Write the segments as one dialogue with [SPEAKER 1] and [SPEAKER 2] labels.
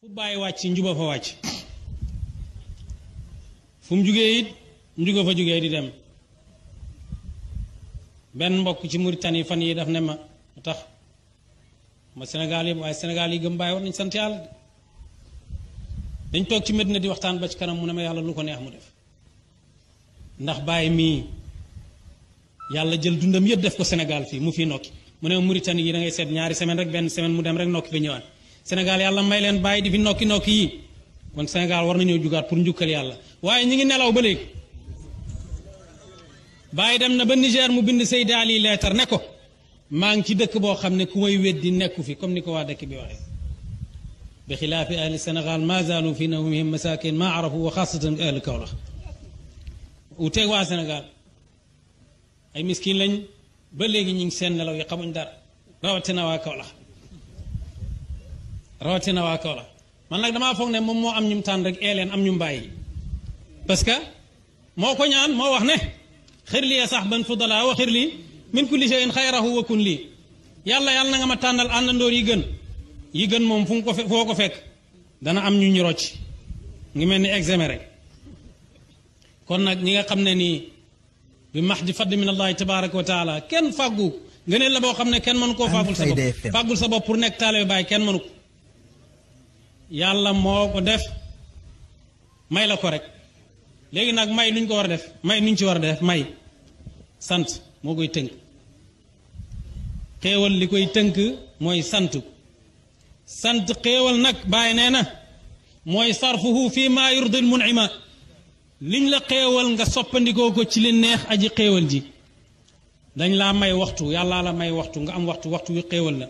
[SPEAKER 1] fu Baye wàcc njuba fa wàcc fu mu jugee it njuga fa jugee di dem benn mbokk ci Mauritanie fan yi daf ne ma tax ma Sénégal yi waaye Sénégal yi gëm Baye war nañ sant yàlla dañ toog ci Medina di waxtaan ba ci kanam mu ne ma yàlla lu ko neex mu def ndax Baye mii yàlla jël dundam yëpp def ko Sénégal fii mu fii nokki mu ne Mauritanie yi da ngay seet ñaari semaine rek benn semaine mu dem rek nokki fa ñëwaat Sénégal yàlla may leen Baye di fi nokki nokki yi kon Sénégal war nañoo jugaat pour njukkal yàlla waaye ñi ngi nelaw ba léegi Baye dem na ba Niger mu bind Seydi Ali leetar ne ko maa ngi ci dëkk boo xam ne ku may weddi nekku fi comme ni ko waa dëkk bi waxee bi xilaafi ahli Sénégal ma zaalu fi nawmihim masakin ma arafu wa xaasatan ahli Kaolack uteeg waa Sénégal ay miskin lañ ba léegi ñu ngi seen nelaw yi xamuñ dara rawatina waa Kaolack man nag damaa foog ne moom moo am ñu tànn rek leen am ñu bàyyi parce que moo ko ñaan moo wax ne xir li sax ban fudala wa xir li min kulli shay'in xayrahu wa kun lii yàlla na nga ma tànnal àndandoor yi gën moom fu ko foo ko fekk dana am ñu rocc ngi mel ni examen rek kon nag ñi nga xam ne nii bi max di fadd min allahi tabaraka wa taala kenn fàggu ngëneel la boo xam ne kenn mënu koo fàggul sa bopp pour nekk taalibe Baay kenn mënu ko yàlla moo ko def may la ko rek léegi nag may luñ ko war a def may luñ ci war a def may sant moo koy tënk xéewal li koy tënk mooy sant xéewal nag Baay nee na mooy sarfuhu fi ma yurdi al mun'ima liñ la xéewal nga soppandikoo ko ci li neex aji xéewal ji dañ laa may waxtu yàllaa la may waxtu nga am waxtu wi xéewal la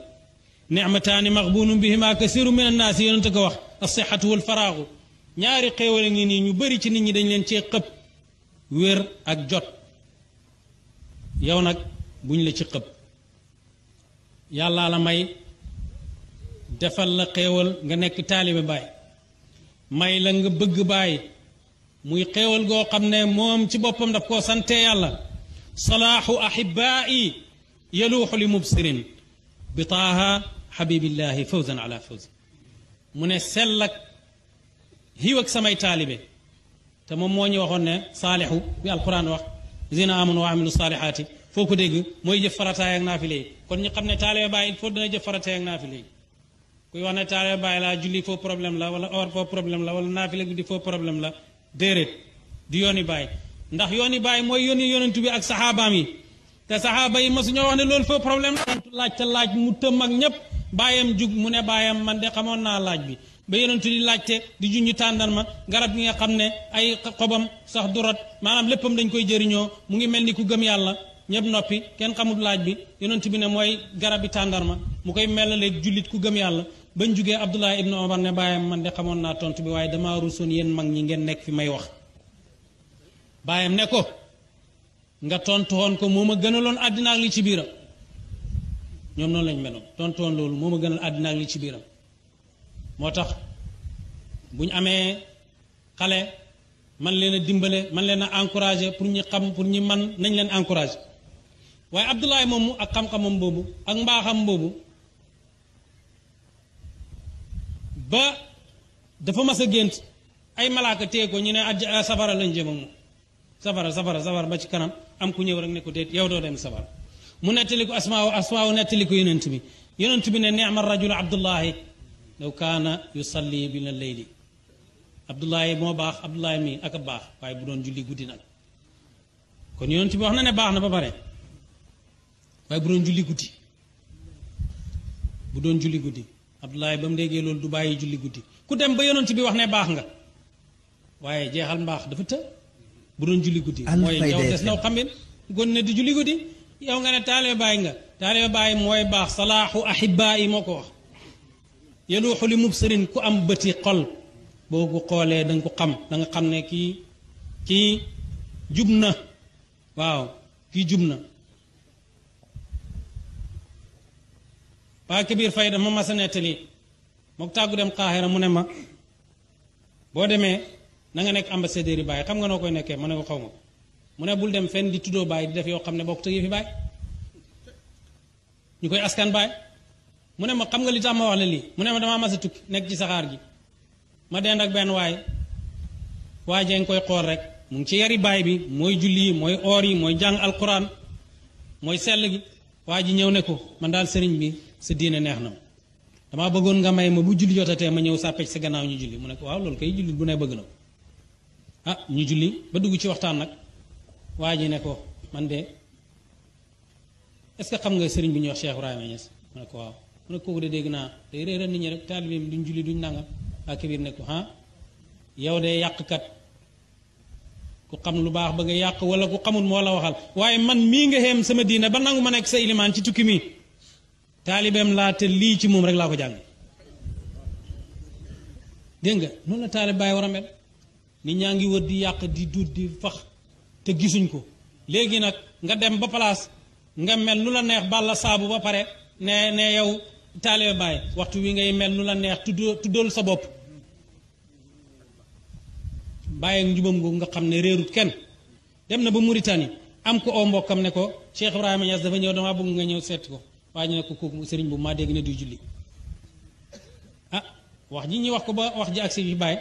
[SPEAKER 1] nicmataani maxbuunun bihima kasiru min annaasi yonente ko wax alsixatu walfaraagu ñaari xéewal a ngi nii ñu bëri ci nit ñi dañ leen cee xëpp wér ak jot yow nag buñ la ci xëpp yàllaa la may defal la xéewal nga nekk taalibe Baay may la nga bëgg Baay muy xéewal goo xam ne moom ci boppam daf koo sante yàlla salaaxu ahibaa'i yaluuxu li mubsirin bi taaha xabibillahi fawzan ala fawz mu ne sell ak xiiw ak samay taalibe te moom moo ñu waxoon ne saalixu bi alquran wax zina amanu wa amilu saalihaati foo ko dégg mooy jëf farataay ak naafile yi kon ñu xam ne taalibe Baay il faut dana jëf farataay ak naafile yi kuy wax ne taalibe Baay laa julli foo problème la wala or foo problème la wala naafile guddi foo problème la déedéet di yooni Baay ndax yooni Baay mooy yooni yonentu bi ak saxaabaam yi te saxaaba yi masu ñoo wax ne loolu foo problème la laaj mu tëm ak ñëpp baayam jug mu ne baayam man de xamoon naa laaj bi ba yonentu di laajte di junj tàndarma garab gi nga xam ne ay xobam sax du rot maanaam léppam dañ koy jëriñoo mu ngi mel ni ku gëm yàlla ñëpp noppi kenn xamul laaj bi yonentu bi ne mooy garab bi tàndarma mu koy melaleeg jullit ku gëm yàlla bañ jugee Abdullah ibnu Omar ne baayam man de xamoon naa tontu bi waaye damaa rusoon yéen mag ñi ngeen nekk fi may wax baayam ne ko nga tontu woon ko moo ma gënaloon àddina ak li ci biiram ñoom noonu lañ meloon tontu woon loolu moo ma gënal àddina ak li ci biiram moo tax bu ñu amee xale man leen a dimbale man leen a encouragé pour ñi xam pour ñi man nañ leen encouragé waaye Abdoulaye moomu ak xam-xamam boobu ak mbaaxam boobu ba dafa mas a gént ay malaaka téye ko ñu ne safara lañ jëm ak moom safara ba ci kanam am ku ñëw rek ne ko déet yow doo dem safara mu nettali ko asmaaw nettali ko yonent bi ne ni'ma rajul Abdullahi law kaana yusalli bil layli Abdullahi moo baax Abdullahi mi ak a baax waaye bu doon julli guddi nag kon yonent bi wax na ne baax na ba pare waaye bu doon julli guddi Abdullahi ba mu déggee loolu du bàyyi julli guddi ku dem ba yonent bi wax ne baax nga waaye jeexal mbaax dafa të bu doon julli guddi mooy yow des naw xambin gon ne di julli guddi yow nga ne taalibe Baay mooy baax salaaxu ahibaa yi moo ko wax yaluuxu li mubsirin ku am bëti xol boo ko xoolee danga ko xam da nga xam ne kii jub na waaw kii jub na Paa Kabir Fay dafa ma mas a nettali mook tàggu dem Qahira mu ne ma boo demee na nga nekk ambassadeur yi Baay xam nga noo koy nekkee ma ne ko xaw ma mu ne bul dem fenn di tuddoo Baay di def yoo xam ne bokk tëgee fi Baay ñu koy askan Baay mu ne ma xam nga li tax ma wax la lii mu ne ma damaa mas a tukki nekk ci saxaar gi ma dend ak benn waajee nga koy xool rek mu ngi ci yari baay bi mooy julli yi mooy oor yi mooy jàng alquran mooy sell gi waa ji ñëw ne ko man daal sëriñ bi sa diine neex na ma damaa bëggoon nga may ma bu julli jotatee ma ñëw sàppe ci sa gannaaw ñu julli mu ne ko waaw loolu kay julli bu ne bëgg na ko ah ñu julli ba dugg ci waxtaan nag waa ji ne ko man de est-ce que xam nga sëriñ bi ñuy wax Cheikh Ibrahima Niass mu ne ko waaw mu ne kooku de dégg naa day réeral nit ñi rek taalibeem duñ julli duñ nangam ak biir ne ko ah yow de yàqkat ku xam lu baax ba nga yàq wala ku xamul moo la waxal waaye man mii nga xem sama diina ba nangu ma nekk sa ilimaan ci tukki mi taalibeem laa te lii ci moom rek laa ko jàng dégg nga noonu la taalib Baay war a mel nit ñaa ngi wër di yàq di duut di fax te gisuñ ko léegi nag nga dem ba place nga mel nu la neex balla saabu ba pare ne yow taalibe Baay waxtu wi ngay mel nu la neex tuddal sa bopp bàyyi ak njubam googu nga xam ne réerut kenn dem na ba Mauritanie am ko oo mbokkam ne ko Cheikh Ibrahima Niass dafa ñëw damaa bëgg nga ñëw seeti ko waaye ñu ne ko kooku sëriñ bu maa dégg ne duy julli ah wax ji ñuy wax ko ba wax ji agsi fi Baay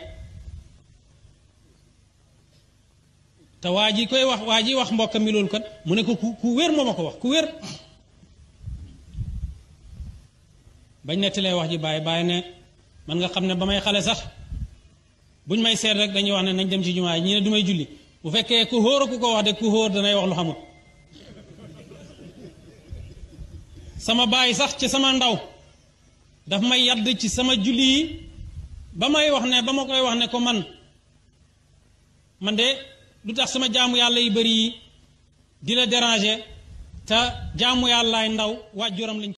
[SPEAKER 1] te waa ji wax mbokkam mi loolu kat mu ne ko ku wér moo ma ko wax ku wér bañ nettalee wax ji Baay ne man nga xam ne ba may xale sax buñ may seet rek dañuy wax ne nañ dem ci jumaa yi ñi ne du may julli bu fekkee ku hóor ku ko wax de ku hóor danay wax lu xamul sama baay sax ci sama ndaw daf may yadd ci sama julli yi ba ma koy wax ne ko man de lu tax sama jaamu yàlla yi bëri yi di la déranger te jaamu yàllaay ndaw waajuram lañ